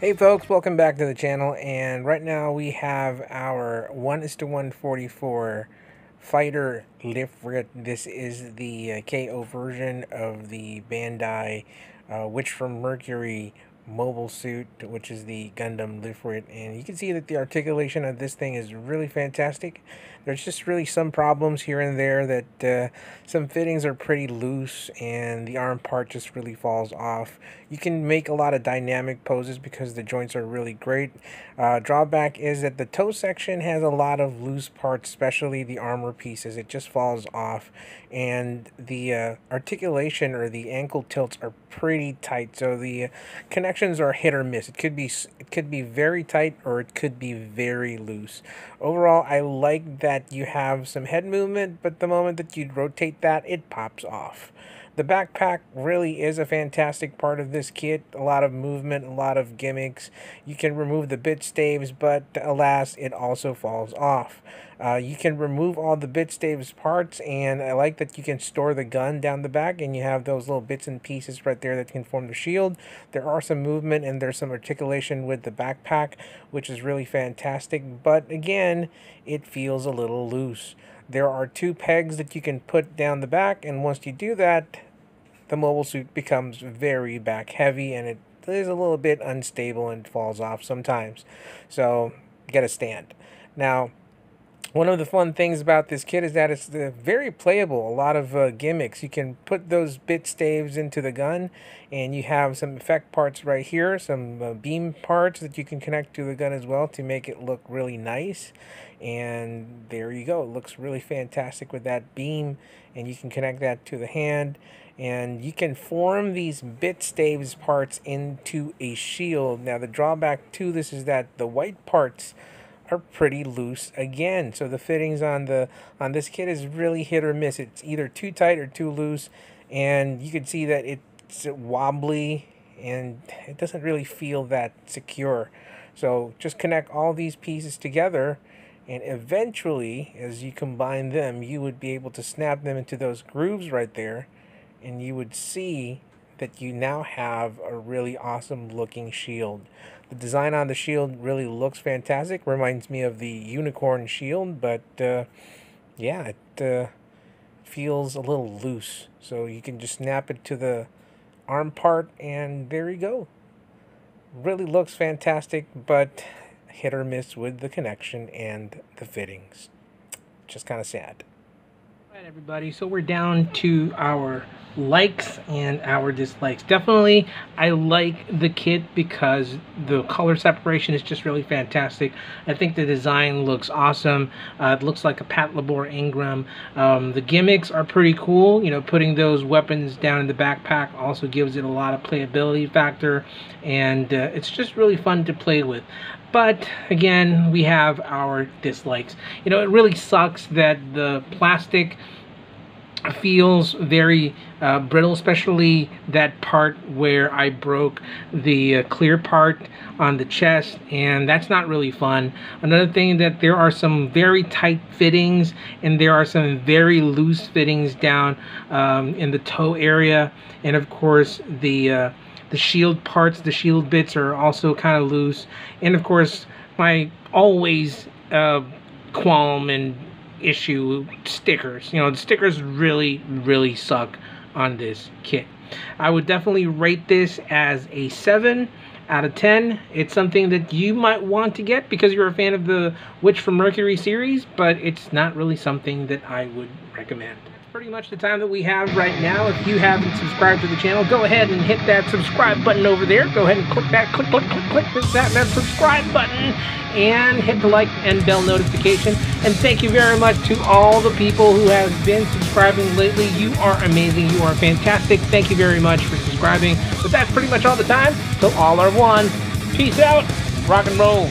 Hey folks, welcome back to the channel, and right now we have our 1:144 fighter lift rit. This is the KO version of the Bandai Witch from Mercury mobile suit, which is the Gundam lift rit, and you can see that the articulation of this thing is really fantastic. There's just really some problems here and there that some fittings are pretty loose and the arm part just really falls off. You can make a lot of dynamic poses because the joints are really great. Drawback is that the toe section has a lot of loose parts, especially the armor pieces. It just falls off, and the articulation or the ankle tilts are pretty tight, so the connections are hit or miss. It could be very tight or it could be very loose. Overall, I like that you have some head movement, but the moment that you rotate that, it pops off. The backpack really is a fantastic part of this kit. A lot of movement, a lot of gimmicks. You can remove the bit staves, but alas, it also falls off. You can remove all the bit staves parts, and I like that you can store the gun down the back, and you have those little bits and pieces right there that can form the shield. There are some movement and there's some articulation with the backpack, which is really fantastic, but again, it feels a little loose. There are two pegs that you can put down the back, and once you do that, the mobile suit becomes very back heavy, and it is a little bit unstable and falls off sometimes. So get a stand. Now, one of the fun things about this kit is that it's very playable. A lot of gimmicks. You can put those bit staves into the gun, and you have some effect parts right here, some beam parts that you can connect to the gun as well to make it look really nice. And there you go. It looks really fantastic with that beam, and you can connect that to the hand. And you can form these bit staves parts into a shield. Now, the drawback to this is that the white parts are pretty loose again, so the fittings on this kit is really hit or miss. It's either too tight or too loose, and you can see that it's wobbly and it doesn't really feel that secure. So just connect all these pieces together, and eventually, as you combine them, you would be able to snap them into those grooves right there, and you would see that you now have a really awesome looking shield. The design on the shield really looks fantastic. Reminds me of the unicorn shield, but yeah, it feels a little loose. So you can just snap it to the arm part, and there you go. Really looks fantastic, but hit or miss with the connection and the fittings. Just kind of sad. Alright everybody, so we're down to our likes and our dislikes. Definitely I like the kit because the color separation is just really fantastic. I think the design looks awesome. It looks like a Patlabor Ingram. The gimmicks are pretty cool. You know, putting those weapons down in the backpack also gives it a lot of playability factor, and it's just really fun to play with. But again, we have our dislikes. You know, it really sucks that the plastic feels very brittle, especially that part where I broke the clear part on the chest, and that's not really fun. Another thing, that there are some very tight fittings and there are some very loose fittings down in the toe area, and of course the shield parts, the shield bits are also kind of loose. And of course, my always qualm and issue, stickers. You know, the stickers really suck on this kit. I would definitely rate this as a 7 out of 10. It's something that you might want to get because you're a fan of the Witch from Mercury series, but it's not really something that I would recommend. Pretty much the time that we have right now. If you haven't subscribed to the channel, go ahead and hit that subscribe button over there. Go ahead and click that, click that subscribe button, and hit the like and bell notification. And thank you very much to all the people who have been subscribing lately. You are amazing. You are fantastic. Thank you very much for subscribing. But that's pretty much all the time. So all are one. Peace out. Rock and roll.